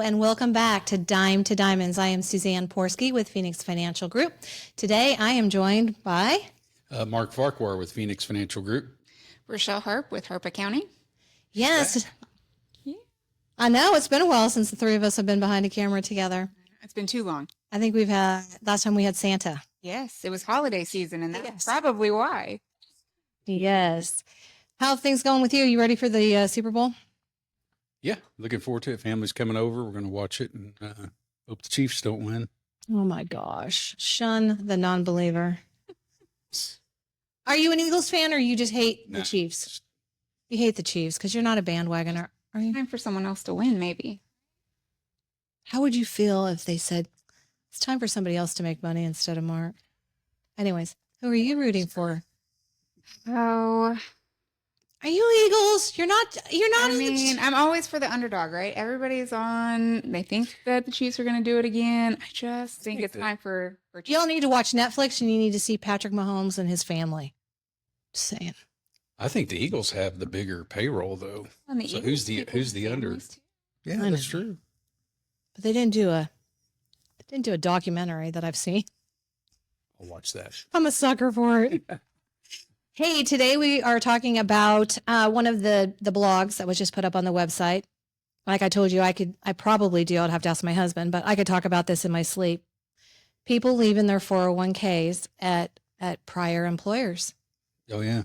and welcome back to Dime to Diamonds. I am Suzanne Porske with Phoenix Financial Group. Today, I am joined by Mark Farquhar with Phoenix Financial Group. Rachelle Harp with Harp Accounting. Yes. Yeah. I know it's been a while since the three of us have been behind a camera together. It's been too long. I think last time we had Santa. Yes, it was holiday season, and that's probably why. Yes. How are things going with you? You ready for the Super Bowl? Yeah, looking forward to it. Family's coming over. We're going to watch it and hope the Chiefs don't win. Oh my gosh. Shun the non-believer. Are you an Eagles fan or you just hate the Chiefs? You hate the Chiefs because you're not a bandwagoner, are you? Time for someone else to win, maybe. How would you feel if they said, it's time for somebody else to make money instead of Mark? Anyways, who are you rooting for? Oh, are you Eagles? You're not. I mean, I'm always for the underdog, right? Everybody's on. They think that the Chiefs are going to do it again. I just think it's time for Chiefs. Y'all need to watch Netflix and you need to see Patrick Mahomes and his family. Just saying. I think the Eagles have the bigger payroll, though. So who's the under? Yeah, that's true. But they didn't do a documentary that I've seen. I'll watch that. I'm a sucker for it. Hey, today we are talking about one of the blogs that was just put up on the website. Like I told you, I'd have to ask my husband, but I could talk about this in my sleep. People leaving their 401ks at prior employers. Oh, yeah.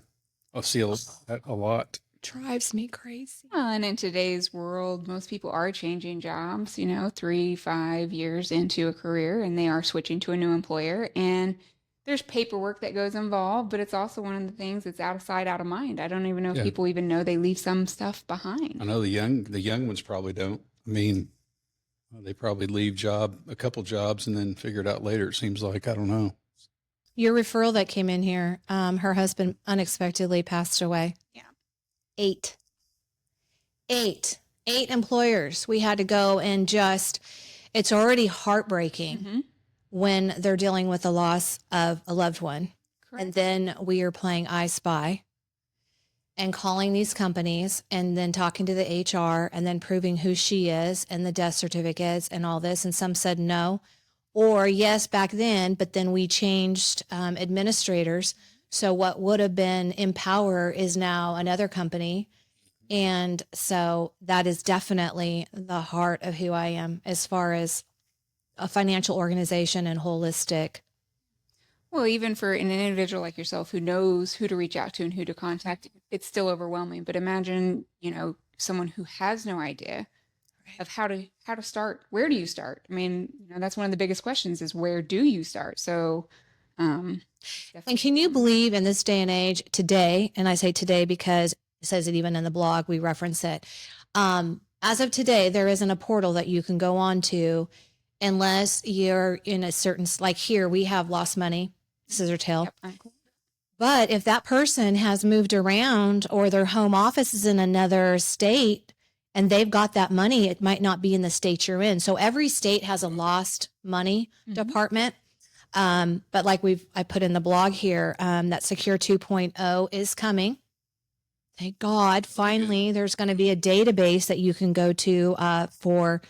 I'll see that a lot. Drives me crazy. And in today's world, most people are changing jobs, 3-5 years into a career, and they are switching to a new employer. And there's paperwork that goes involved, but it's also one of the things that's out of sight, out of mind. I don't even know if people even know they leave some stuff behind. I know the young ones probably don't. I mean, they probably leave a couple jobs and then figure it out later. It seems like, I don't know. Your referral that came in here, her husband unexpectedly passed away. Yeah. 8 employers. We had to go and it's already heartbreaking when they're dealing with the loss of a loved one. Correct. And then we are playing I Spy and calling these companies and then talking to the HR and then proving who she is and the death certificates and all this. And some said no or yes back then, but then we changed administrators. So what would have been Empower is now another company. And so that is definitely the heart of who I am as far as a financial organization and holistic. Well, even for an individual like yourself who knows who to reach out to and who to contact, it's still overwhelming. But imagine, someone who has no idea of how to start. Where do you start? I mean, that's one of the biggest questions is where do you start? So, and can you believe in this day and age today, and I say today because it says it even in the blog, we reference it. As of today, there isn't a portal that you can go on to unless you're in a certain, like here, we have lost money, scissor tail. Yep. But if that person has moved around or their home office is in another state and they've got that money, it might not be in the state you're in. So every state has a lost money department. But like I put in the blog here, that Secure 2.0 is coming. Thank God. Finally, there's going to be a database that you can go to for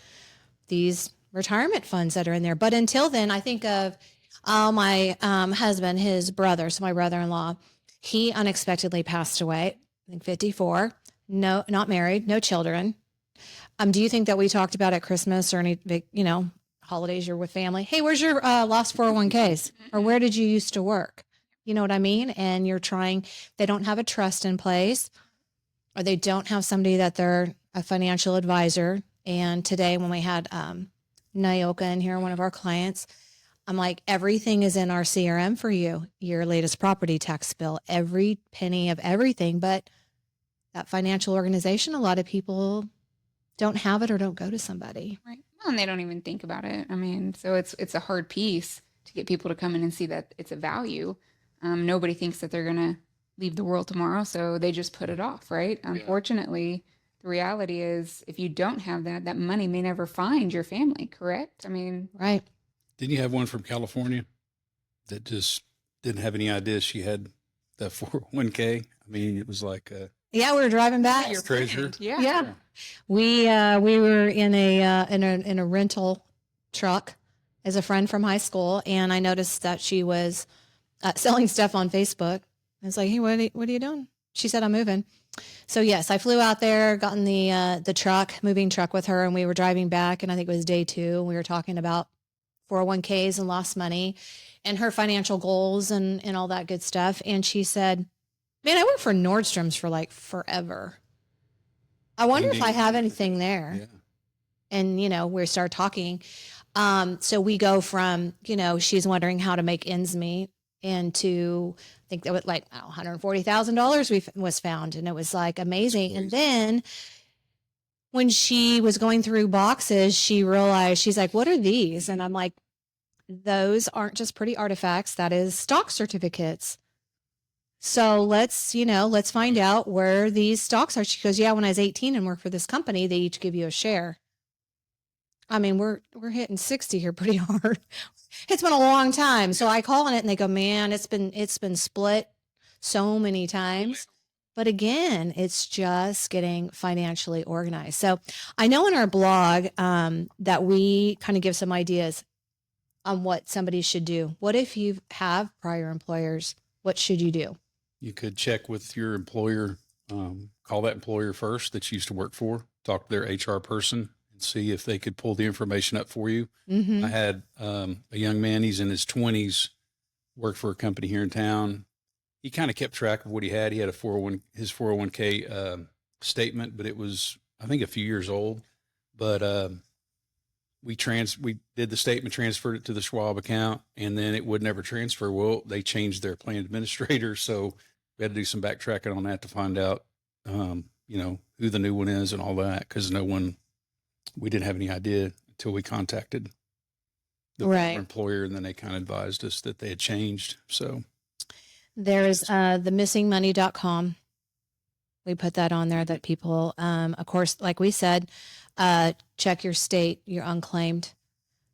these retirement funds that are in there. But until then, I think of my husband, his brother, so my brother-in-law, he unexpectedly passed away, I think 54, no, not married, no children. Do you think that we talked about at Christmas or any big, holidays you're with family? Hey, where's your lost 401ks? Or where did you used to work? You know what I mean? And they don't have a trust in place or they don't have somebody that they're a financial advisor. And today when we had Nyoka in here, one of our clients, I'm like, everything is in our CRM for you, your latest property tax bill, every penny of everything. But that financial organization, a lot of people don't have it or don't go to somebody. Right. Well, and they don't even think about it. I mean, so it's a hard piece to get people to come in and see that it's a value. Nobody thinks that they're going to leave the world tomorrow, so they just put it off, right? Yeah. Unfortunately, the reality is if you don't have that money may never find your family, correct? I mean, right. Didn't you have one from California that just didn't have any idea she had that 401k? I mean, it was like yeah, we were driving back. Treasure. Yeah. we were in a rental truck as a friend from high school, and I noticed that she was selling stuff on Facebook. I was like, "Hey, what are you doing?" She said, "I'm moving." So yes, I flew out there, got in the moving truck with her, and we were driving back. And I think it was day 2. And we were talking about 401ks and lost money, and her financial goals and all that good stuff. And she said, "Man, I worked for Nordstrom's for like forever. I wonder if I have anything there." Yeah. And, we start talking. So we go from, she's wondering how to make ends meet, and to, I think that was like $140,000 was found. And it was like amazing. And then when she was going through boxes, she realized, she's like, "What are these?" And I'm like, "Those aren't just pretty artifacts. That is stock certificates. So let's find out where these stocks are." She goes, "Yeah, when I was 18 and worked for this company, they each give you a share." I mean, we're hitting 60 here pretty hard. It's been a long time. So I call on it and they go, "Man, it's been split so many times." But again, it's just getting financially organized. So I know in our blog that we kind of give some ideas on what somebody should do. What if you have prior employers? What should you do? You could check with your employer, call that employer first that you used to work for, talk to their HR person, and see if they could pull the information up for you. Mm-hmm. I had a young man, he's in his 20s, worked for a company here in town. He kind of kept track of what he had. He had his 401k statement, but it was, I think, a few years old. But we did the statement, transferred it to the Schwab account, and then it would never transfer. Well, they changed their plan administrator, so we had to do some backtracking on that to find out, who the new one is and all that, because we didn't have any idea until we contacted the Right. employer, and then they kind of advised us that they had changed. So there's the missingmoney.com. We put that on there that people, of course, like we said, check your state, your unclaimed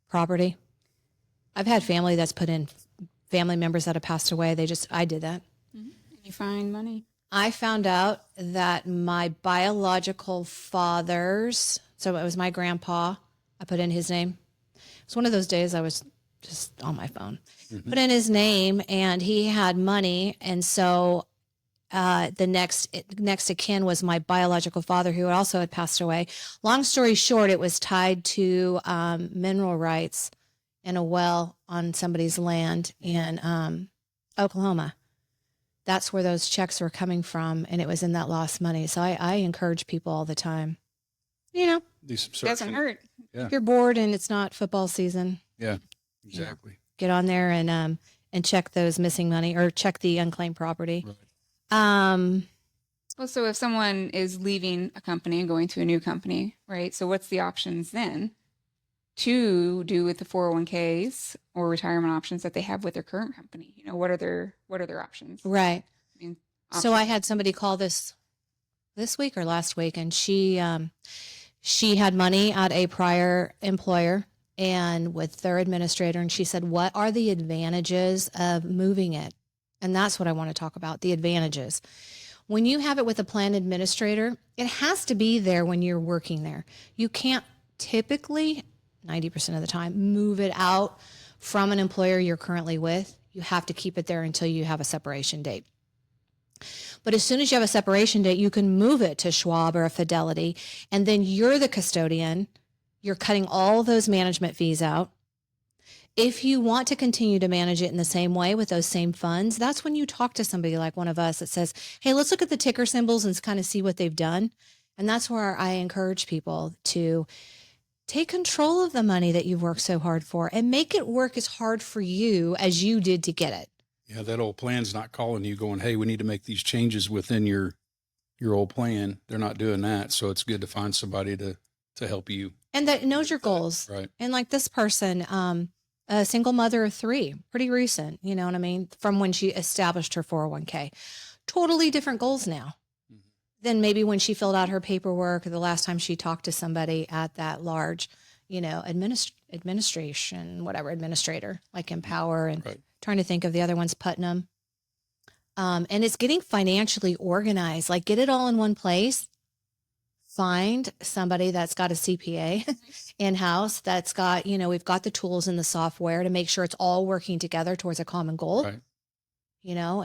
property. I've had family that's put in family members that have passed away. I did that. Mm-hmm. You find money. I found out that my biological father's, so it was my grandpa, I put in his name. It's one of those days I was just on my phone, put in his name, and he had money. And so the next of kin was my biological father, who also had passed away. Long story short, it was tied to mineral rights in a well on somebody's land in Oklahoma. That's where those checks were coming from, and it was in that lost money. So I encourage people all the time, do some searching. Doesn't hurt. Yeah. if you're bored and it's not football season, Yeah, exactly. get on there and check those missing money, or check the unclaimed property. Right. Well, so if someone is leaving a company and going to a new company, right? So what's the options then to do with the 401ks or retirement options that they have with their current company? What are their options? Right. I mean, So I had somebody call this week or last week, and she had money at a prior employer and with their administrator, and she said, "What are the advantages of moving it?" And that's what I want to talk about, the advantages. When you have it with a plan administrator, it has to be there when you're working there. You can't typically, 90% of the time, move it out from an employer you're currently with. You have to keep it there until you have a separation date. But as soon as you have a separation date, you can move it to Schwab or a Fidelity, and then you're the custodian. You're cutting all those management fees out. If you want to continue to manage it in the same way with those same funds, that's when you talk to somebody like one of us that says, "Hey, let's look at the ticker symbols and kind of see what they've done." And that's where I encourage people to take control of the money that you've worked so hard for and make it work as hard for you as you did to get it. Yeah, that old plan's not calling you going, "Hey, we need to make these changes within your old plan." They're not doing that. So it's good to find somebody to help you. And that knows your goals. Right. And like this person, a single mother of 3, pretty recent, you know what I mean? From when she established her 401k. Totally different goals now than maybe when she filled out her paperwork or the last time she talked to somebody at that large, administrator, like Empower, and Right. trying to think of the other ones, Putnam. And it's getting financially organized, like get it all in one place. find somebody that's got a CPA in-house, that's got, we've got the tools and the software to make sure it's all working together towards a common goal, Right.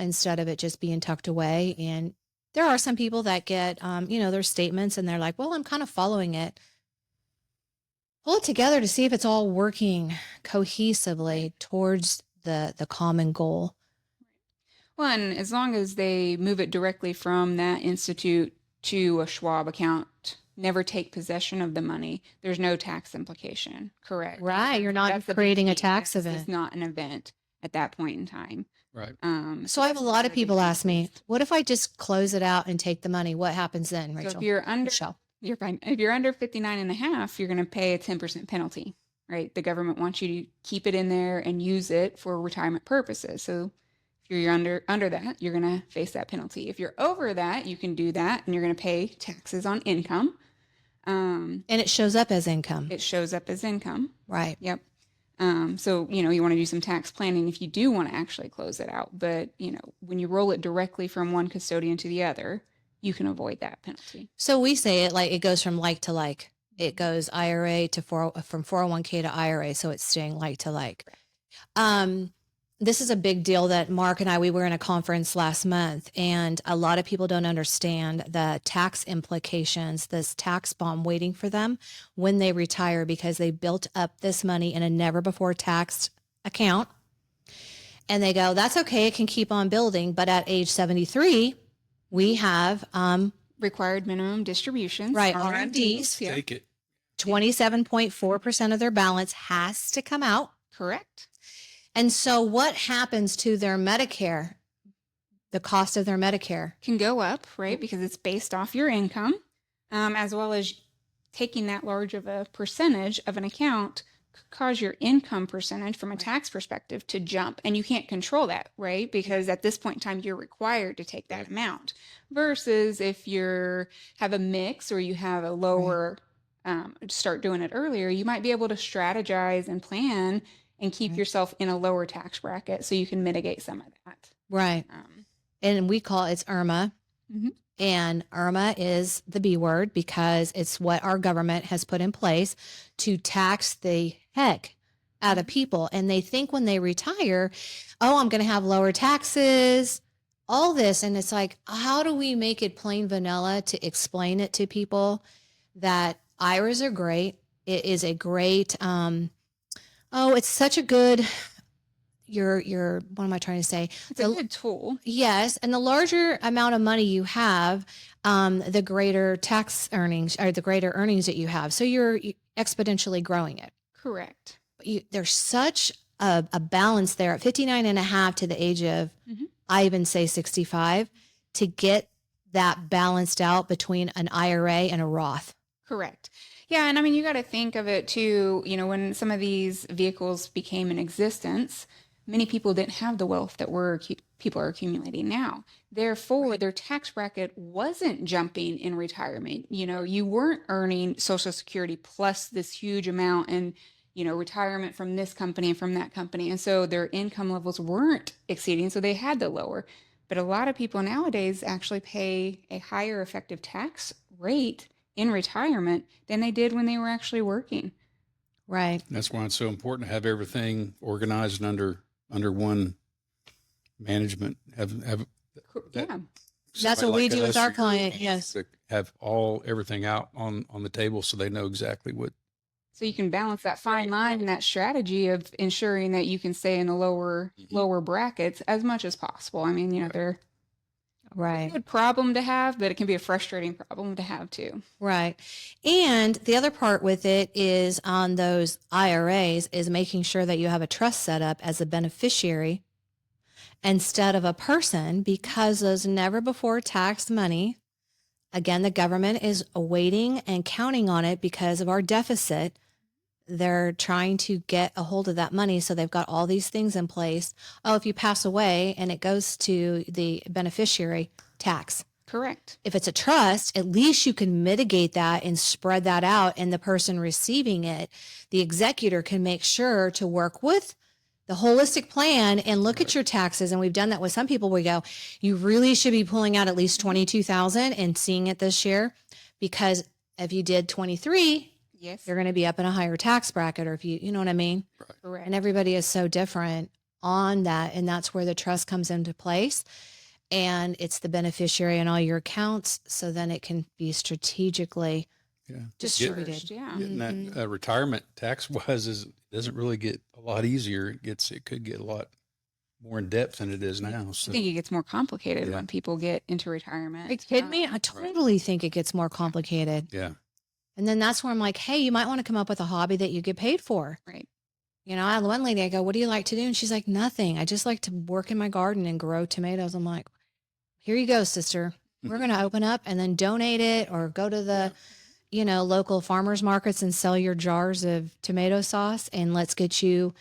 Instead of it just being tucked away. And there are some people that get, their statements and they're like, well, I'm kind of following it. Pull it together to see if it's all working cohesively towards the common goal. Well, and as long as they move it directly from that institute to a Schwab account, never take possession of the money, there's no tax implication. Correct. Right. You're not That's the big creating a key. tax It's event. not an event at that point in time. Right. So I have a lot of people ask me, what if I just close it out and take the money? What happens then, Rachel? So if you're under, Rachelle. you're fine. If you're under 59 and a half, you're going to pay a 10% penalty, right? The government wants you to keep it in there and use it for retirement purposes. So if you're under that, you're going to face that penalty. If you're over that, you can do that and you're going to pay taxes on income. And it shows up as income. It shows up as income. Right. Yep. So, you want to do some tax planning if you do want to actually close it out. But, when you roll it directly from one custodian to the other, you can avoid that penalty. So we say it like it goes from like to like. It goes IRA to from 401k to IRA. So it's staying like to like. This is a big deal that Mark and we were in a conference last month, and a lot of people don't understand the tax implications, this tax bomb waiting for them when they retire, because they built up this money in a never before taxed account. And they go, that's okay. It can keep on building. But at age 73, we have, Required minimum distributions. Right, RMDs. Yeah. Take it. 27.4% of their balance has to come out. Correct. And so what happens to their Medicare, the cost of their Medicare? Can go up, right? Because it's based off your income, as well as taking that large of a percentage of an account could cause your income percentage from a tax perspective to jump. And you can't control that, right? Because at this point in time, you're required to take that amount. Versus if you have a mix or you have a lower, start doing it earlier, you might be able to strategize and plan and keep yourself in a lower tax bracket so you can mitigate some of that. Right. And we call it's IRMA. Mhm. And IRMA is the B word because it's what our government has put in place to tax the heck out of people. And they think when they retire, oh, I'm going to have lower taxes, all this. And it's like, how do we make it plain vanilla to explain it to people that IRAs are great? It is a great, it's such a good, what am I trying to say? It's a good tool. Yes. And the larger amount of money you have, the greater tax earnings or the greater earnings that you have. So you're exponentially growing it. Correct. There's such a balance there at 59 and a half to the age of, I even say 65, to get that balanced out between an IRA and a Roth. Correct. Yeah. And I mean, you got to think of it too, when some of these vehicles became in existence, many people didn't have the wealth that people are accumulating now. Therefore, their tax bracket wasn't jumping in retirement. You weren't earning Social Security plus this huge amount and, retirement from this company and from that company. And so their income levels weren't exceeding. So they had to lower. But a lot of people nowadays actually pay a higher effective tax rate in retirement than they did when they were actually working. Right. That's why it's so important to have everything organized and under one management. Yeah. That's what we do with our client. Yes. To have everything out on the table so they know exactly what. So you can balance that fine line and that strategy of ensuring that you can stay in the lower brackets as much as possible. I mean, they're right. a good problem to have, but it can be a frustrating problem to have too. Right. And the other part with it is on those IRAs is making sure that you have a trust set up as a beneficiary instead of a person, because those never before taxed money, again, the government is awaiting and counting on it because of our deficit. They're trying to get a hold of that money. So they've got all these things in place. Oh, if you pass away and it goes to the beneficiary, tax. Correct. If it's a trust, at least you can mitigate that and spread that out. And the person receiving it, the executor, can make sure to work with the holistic plan and look at your taxes. And we've done that with some people. We go, you really should be pulling out at least $22,000 and seeing it this year, because If you did 23, Yes. you're going to be up in a higher tax bracket, or if you know what I mean? Correct. And everybody is so different on that. And that's where the trust comes into place. And it's the beneficiary in all your accounts. So then it can be strategically Yeah. distributed. Dispersed, yeah. Getting that retirement tax wise doesn't really get a lot easier. It could get a lot more in depth than it is now. So I think it gets more complicated Yeah. when people get into retirement. Are you kidding me? I totally think it gets more complicated. yeah. And then that's where I'm like, hey, you might want to come up with a hobby that you get paid for. Right. You know, I had one lady, I go, what do you like to do? And she's like, nothing. I just like to work in my garden and grow tomatoes. I'm like, here you go, sister. We're going to open up and then donate it, or go to the, local farmers markets and sell your jars of tomato sauce. And let's get you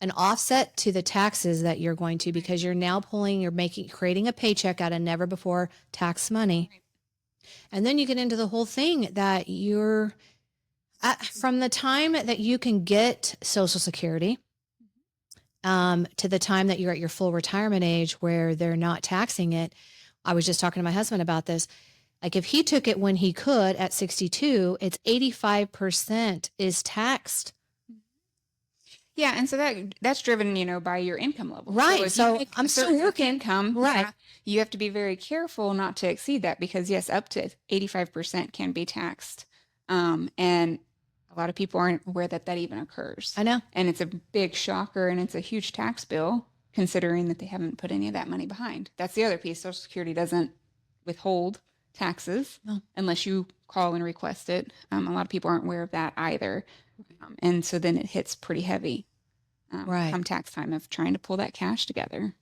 an offset to the taxes that you're going to, because you're now creating a paycheck out of never before tax money. Right. And then you get into the whole thing that you're from the time that you can get Social Security to the time that you're at your full retirement age where they're not taxing it. I was just talking to my husband about this. Like, if he took it when he could at 62, it's 85% is taxed. Yeah, and so that's driven, by your income level. Right. if So you make I'm a still certain working. income, Right. you have to be very careful not to exceed that, because yes, up to 85% can be taxed. And a lot of people aren't aware that even occurs. I know. And it's a big shocker, and it's a huge tax bill, considering that they haven't put any of that money behind. That's the other piece. Social Security doesn't withhold taxes unless you call and request it. A lot of people aren't aware of that either. And so then it hits pretty heavy come tax time of trying to pull that cash together.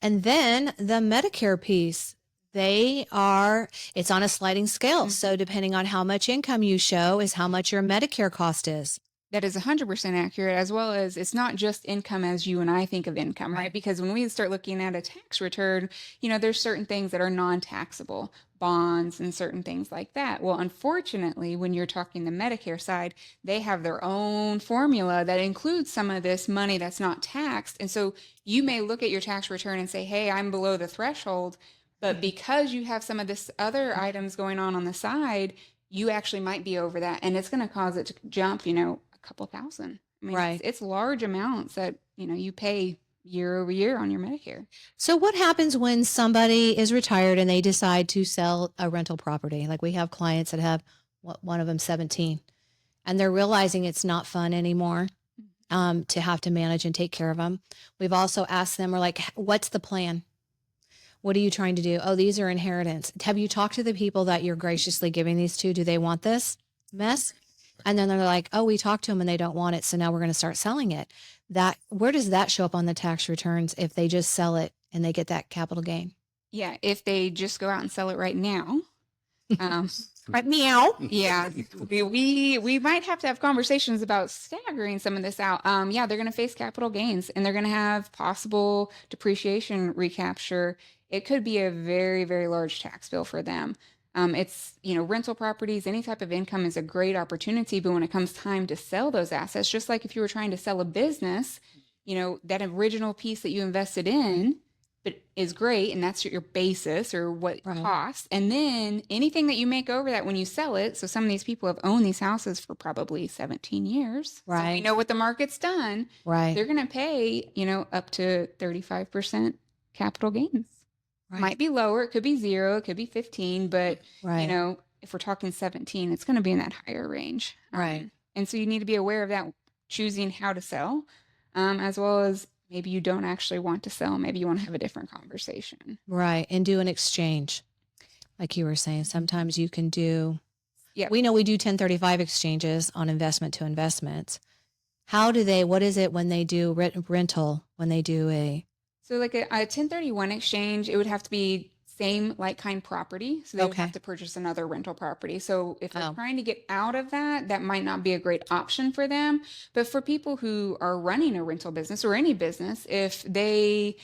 And then the Medicare piece, it's on a sliding scale. So depending on how much income you show is how much your Medicare cost is. That is 100% accurate, as well as it's not just income as you and I think of income, right? Because when we start looking at a tax return, there's certain things that are non-taxable, bonds and certain things like that. Well, unfortunately, when you're talking the Medicare side, they have their own formula that includes some of this money that's not taxed. And so you may look at your tax return and say, hey, I'm below the threshold. But because you have some of this other items going on the side, you actually might be over that. And it's going to cause it to jump, a couple thousand. I mean, it's large amounts that, you pay year over year on your Medicare. So what happens when somebody is retired and they decide to sell a rental property? Like, we have clients that have one of them 17, and they're realizing it's not fun anymore to have to manage and take care of them. We've also asked them, we're like, what's the plan? What are you trying to do? Oh, these are inheritance. Have you talked to the people that you're graciously giving these to? Do they want this mess? And then they're like, oh, we talked to them and they don't want it. So now we're going to start selling it. Where does that show up on the tax returns if they just sell it and they get that capital gain? Yeah. If they just go out and sell it right now. Right meow. Yeah. We might have to have conversations about staggering some of this out. Yeah, they're going to face capital gains, and they're going to have possible depreciation recapture. It could be a very, very large tax bill for them. It's, rental properties, any type of income is a great opportunity. But when it comes time to sell those assets, just like if you were trying to sell a business, that original piece that you invested in but is great, and that's your basis or what costs. And then anything that you make over that when you sell it. So some of these people have owned these houses for probably 17 years. Right. So we know what the market's done. Right. They're going to pay, up to 35% capital gains. Right. Might be lower. It could be 0. It could be 15. But, if we're talking 17, it's going to be in that higher range. Right. And so you need to be aware of that, choosing how to sell, as well as maybe you don't actually want to sell. Maybe you want to have a different conversation. Right. And do an exchange. Like you were saying, sometimes you can do, yeah. We know we do 1035 exchanges on investment to investments. What is it when they do rental, when they do So like a 1031 exchange, it would have to be same like kind property. So they would have to purchase another rental property. So if they're trying to get out of that might not be a great option for them. But for people who are running a rental business or any business, if they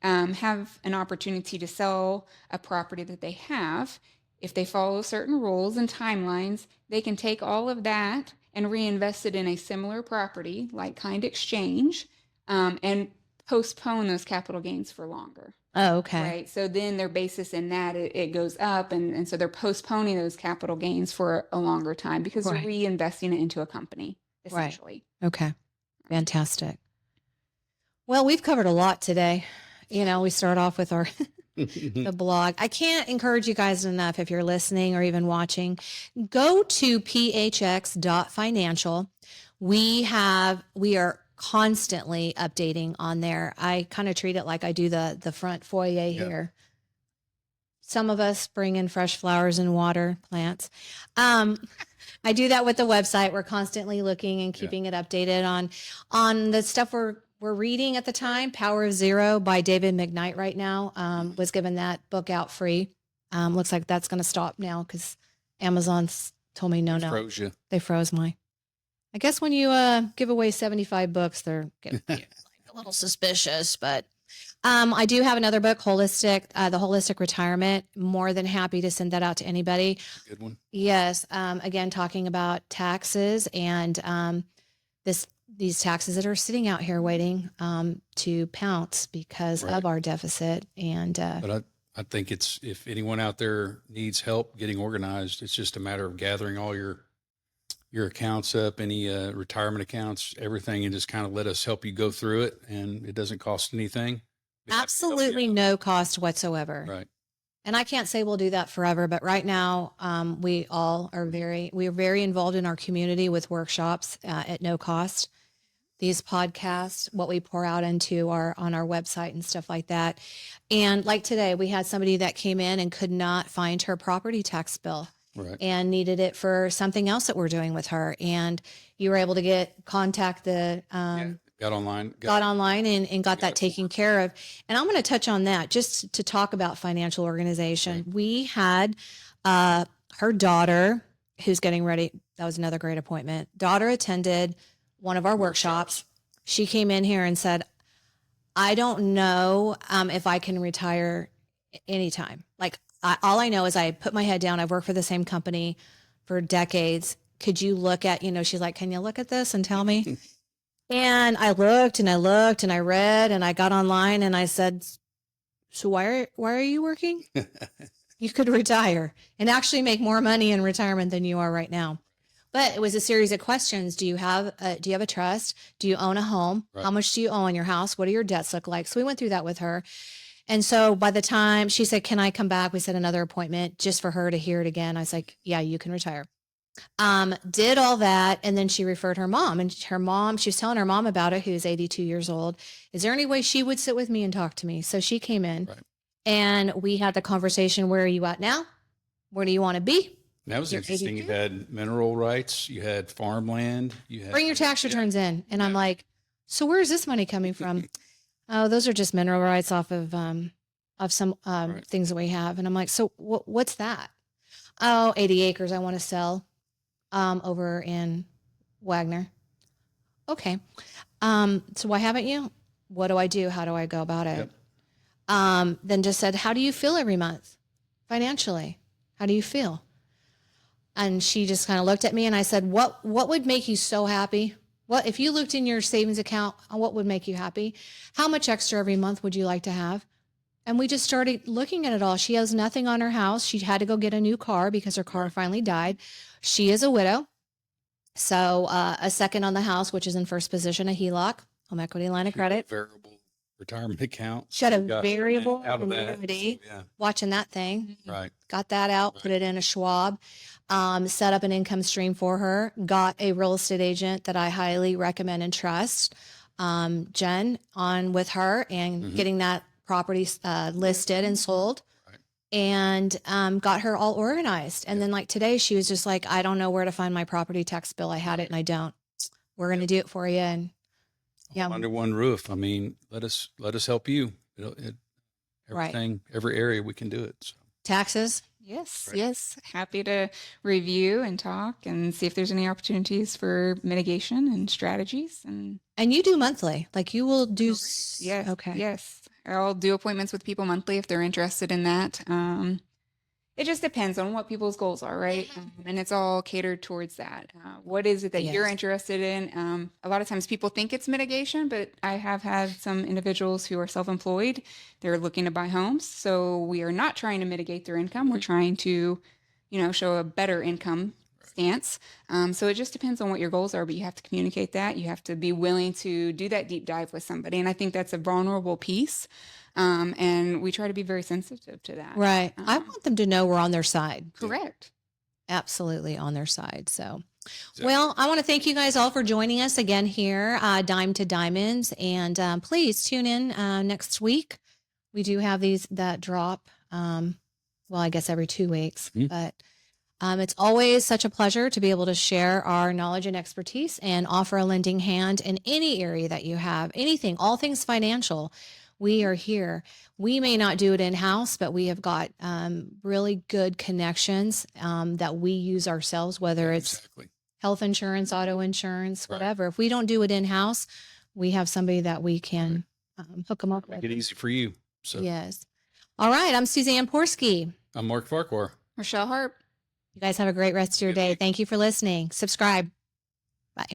have an opportunity to sell a property that they have, if they follow certain rules and timelines, they can take all of that and reinvest it in a similar property, like kind exchange, and postpone those capital gains for longer. Oh, okay. Right. So then their basis in that, it goes up. And so they're postponing those capital gains for a longer time because they're Right. reinvesting it into a company, Right. essentially. Okay. Fantastic. Well, we've covered a lot today. You know, we start off with our the blog. I can't encourage you guys enough if you're listening or even watching. Go to phx.financial. We are constantly updating on there. I kind of treat it like I do the front foyer here. Some of us bring in fresh flowers and water plants. I do that with the website. We're constantly looking and keeping it updated on the stuff we're reading at the time. Power of Zero by David McKnight right now was given that book out free. Looks like that's going to stop now because Amazon's told me no. Froze you. They froze my. I guess when you give away 75 books, they're getting like a little suspicious. But I do have another book, the Holistic Retirement. More than happy to send that out to anybody. Good one. Yes. Again, talking about taxes and these taxes that are sitting out here waiting to pounce because of our deficit. And but I think if anyone out there needs help getting organized, it's just a matter of gathering all your accounts up, any retirement accounts, everything, and just kind of let us help you go through it. And it doesn't cost anything. absolutely no cost whatsoever. Right. And I can't say we'll do that forever, but right now we are very involved in our community with workshops at no cost. These podcasts, what we pour out into on our website and stuff like that. And like today, we had somebody that came in and could not find her property tax bill. Right. And needed it for something else that we're doing with her. And you were able to contact the, got online and got that taken care of. And I'm going to touch on that just to talk about financial organization. Right. We had her daughter who's getting ready. That was another great appointment. Daughter attended one of our workshops. She came in here and said, I don't know if I can retire anytime. Like, all I know is I put my head down. I've worked for the same company for decades. Could you look at, she's like, can you look at this and tell me? And I looked and I looked and I read and I got online and I said, so why are you working? You could retire and actually make more money in retirement than you are right now. But it was a series of questions. Do you have a trust? Do you own a home? Right. How much do you owe on your house? What do your debts look like? So we went through that with her. And so by the time she said, can I come back? We set another appointment just for her to hear it again. I was like, yeah, you can retire. Did all that. And then she referred her mom, and she was telling her mom about it, who's 82 years old. Is there any way she would sit with me and talk to me? So she came in and we had the conversation. Where are you at now? Where do you want to be? That was interesting. 82? You had mineral rights, you had farmland, bring your tax returns in. And I'm like, so where's this money coming from? Oh, those are just mineral rights off of some things that we have. And I'm like, so what's that? Oh, 80 acres I want to sell over in Wagner. Okay. So why haven't you? What do I do? How do I go about it? Yep. Then just said, how do you feel every month financially? How do you feel? And she just kind of looked at me and I said, what would make you so happy? What if you looked in your savings account, what would make you happy? How much extra every month would you like to have? And we just started looking at it all. She has nothing on her house. She had to go get a new car because her car finally died. She is a widow. So a second on the house, which is in first position, a HELOC, home equity line of credit. Variable retirement account. She had a variable annuity. So, watching that thing. Right. Got that out, put it in a Schwab. Set up an income stream for her, got a real estate agent that I highly recommend and trust, Jen, on with her and getting that property listed and sold, and got her all organized. And then like today, she was just like, I don't know where to find my property tax bill. I had it and I don't. We're going to do it for you. And under one roof. I mean, let us help you. Everything, every area we can do it. So. Taxes. Yes, yes. Happy to review and talk and see if there's any opportunities for mitigation and strategies. And you do monthly, like you will do. Yes. Okay. Yes. I'll do appointments with people monthly if they're interested in that. It just depends on what people's goals are, right? And it's all catered towards that. What is it that you're Yes. interested in? A lot of times people think it's mitigation, but I have had some individuals who are self-employed. They're looking to buy homes. So we are not trying to mitigate their income. We're trying to, show a better income stance. So it just depends on what your goals are, but you have to communicate that. You have to be willing to do that deep dive with somebody. And I think that's a vulnerable piece. And we try to be very sensitive to that. Right. I want them to know we're on their side. Correct. Absolutely on their side. So, Exactly. well, I want to thank you guys all for joining us again here, Dime to Diamonds. And please tune in next week. We do have that drop. Well, I guess every 2 weeks, but it's always such a pleasure to be able to share our knowledge and expertise and offer a lending hand in any area that you have, anything, all things financial. We are here. We may not do it in-house, but we have got really good connections that we use ourselves, whether it's Exactly. health insurance, auto insurance, Right. whatever. If we don't do it in-house, we have somebody that we can hook them up Make with. it easy for you. So Yes. All right. I'm Suzanne Porske. I'm Mark Farquhar. Rachelle Harp. You guys have a great rest of your day. Thank you for listening. Subscribe.